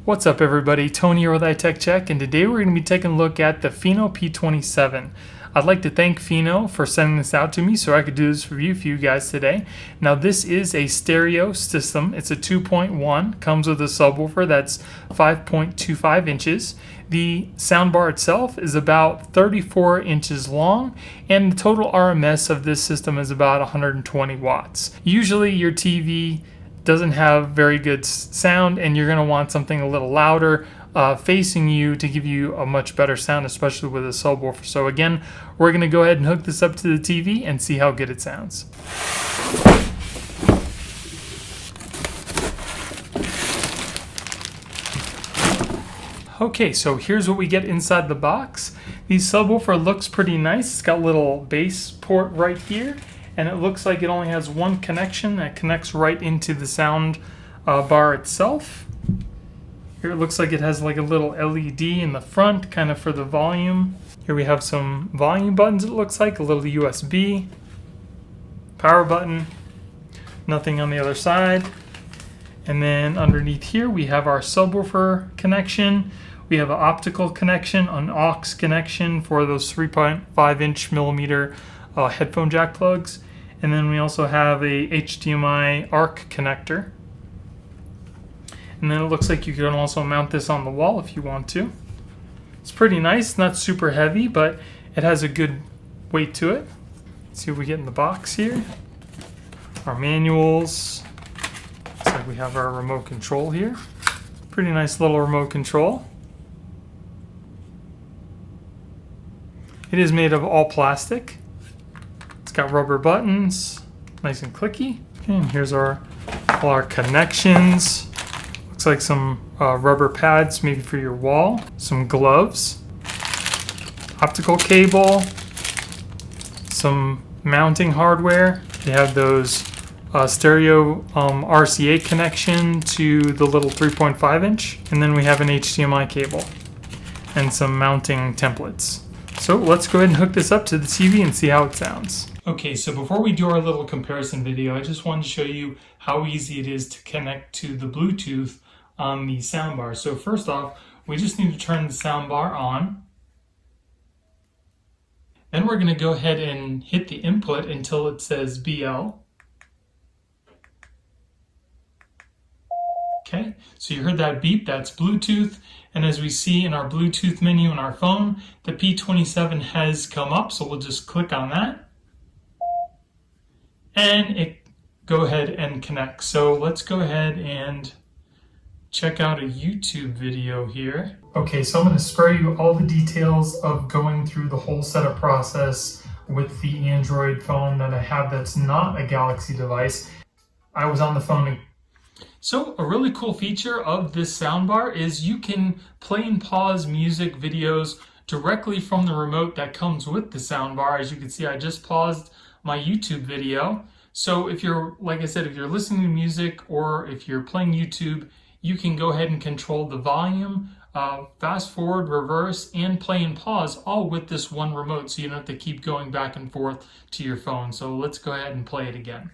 What's up everybody, Tony here with iTech Check, and today we're going to be taking a look at the Pheanoo P27. I'd like to thank Pheanoo for sending this out to me so I could do this review for you guys today. Now this is a stereo system. It's a 2.1, comes with a subwoofer that's 5.25 inches. The soundbar itself is about 34 inches long, and the total RMS of this system is about 120 watts. Usually your TV doesn't have very good sound and you're going to want something a little louder facing you to give you a much better sound, especially with a subwoofer. So again, we're going to go ahead and hook this up to the TV and see how good it sounds. Okay, so here's what we get inside the box. The subwoofer looks pretty nice. It's got a little bass port right here, and it looks like it only has one connection that connects right into the sound bar itself. Here it looks like it has like a little LED in the front, kind of for the volume. Here we have some volume buttons, it looks like, a little USB, power button, nothing on the other side. And then underneath here we have our subwoofer connection. We have an optical connection, an aux connection for those 3.5 millimeter headphone jack plugs, and then we also have a HDMI ARC connector. And then it looks like you can also mount this on the wall if you want to. It's pretty nice, not super heavy, but it has a good weight to it. Let's see what we get in the box here. Our manuals. Looks like we have our remote control here. Pretty nice little remote control. It is made of all plastic. It's got rubber buttons, nice and clicky. Okay, and here's all our connections. Looks like some rubber pads, maybe for your wall. Some gloves, optical cable, some mounting hardware. They have those stereo RCA connection to the little 3.5 inch. And then we have an HDMI cable and some mounting templates. So let's go ahead and hook this up to the TV and see how it sounds. Okay, so before we do our little comparison video, I just wanted to show you how easy it is to connect to the Bluetooth on the soundbar. So first off, we just need to turn the soundbar on. Then we're going to go ahead and hit the input until it says BL. Okay, so you heard that beep, that's Bluetooth. And as we see in our Bluetooth menu on our phone, the P27 has come up, so we'll just click on that. And it go ahead and connect. So let's go ahead and check out a YouTube video here. Okay, so I'm going to spare you all the details of going through the whole setup process with the Android phone that I have that's not a Galaxy device. I was on the phone. So a really cool feature of this soundbar is you can play and pause music videos directly from the remote that comes with the soundbar. As you can see, I just paused my YouTube video. So if you're, like I said, if you're listening to music or if you're playing YouTube, you can go ahead and control the volume, fast forward, reverse, and play and pause all with this one remote, so you don't have to keep going back and forth to your phone. So let's go ahead and play it again.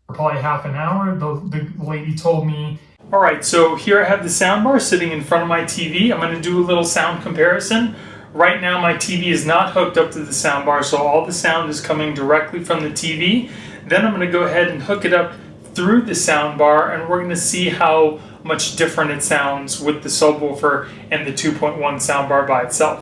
For probably half an hour, the lady told me. All right, so here I have the soundbar sitting in front of my TV. I'm going to do a little sound comparison. Right now my TV is not hooked up to the soundbar, so all the sound is coming directly from the TV. Then I'm going to go ahead and hook it up through the soundbar, and we're going to see how much different it sounds with the subwoofer and the 2.1 soundbar by itself.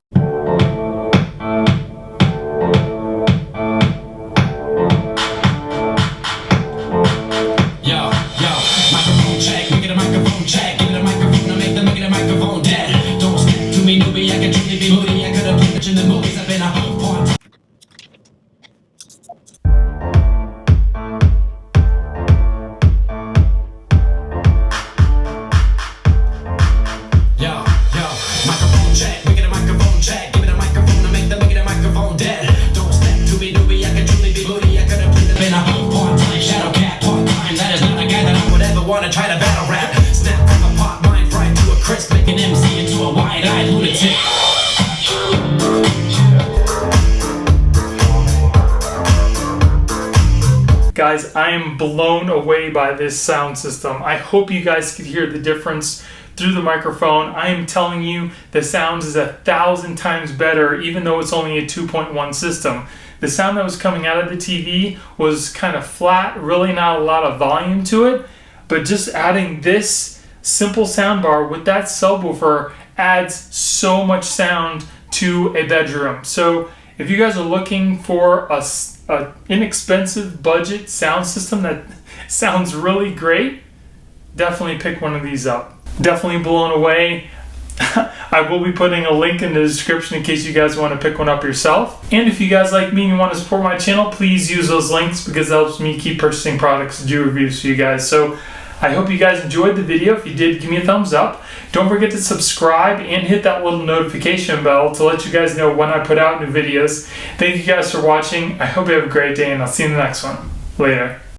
Try to battle rap, snap from a pot, mind fried to a crisp, make an MC into a wide-eyed lunatic. Guys, guys, I am blown away by this sound system. I hope you guys could hear the difference through the microphone. I am telling you, the sound is 1,000 times better, even though it's only a 2.1 system. The sound that was coming out of the TV was kind of flat, really not a lot of volume to it, but just adding this simple soundbar with that subwoofer adds so much sound to a bedroom. So if you guys are looking for a inexpensive budget sound system that sounds really great, definitely pick one of these up. Definitely blown away. I will be putting a link in the description in case you guys want to pick one up yourself. And if you guys like me and you want to support my channel, please use those links because it helps me keep purchasing products and do reviews for you guys. So I hope you guys enjoyed the video. If you did, give me a thumbs up. Don't forget to subscribe and hit that little notification bell to let you guys know when I put out new videos. Thank you guys for watching. I hope you have a great day, and I'll see you in the next one. Later.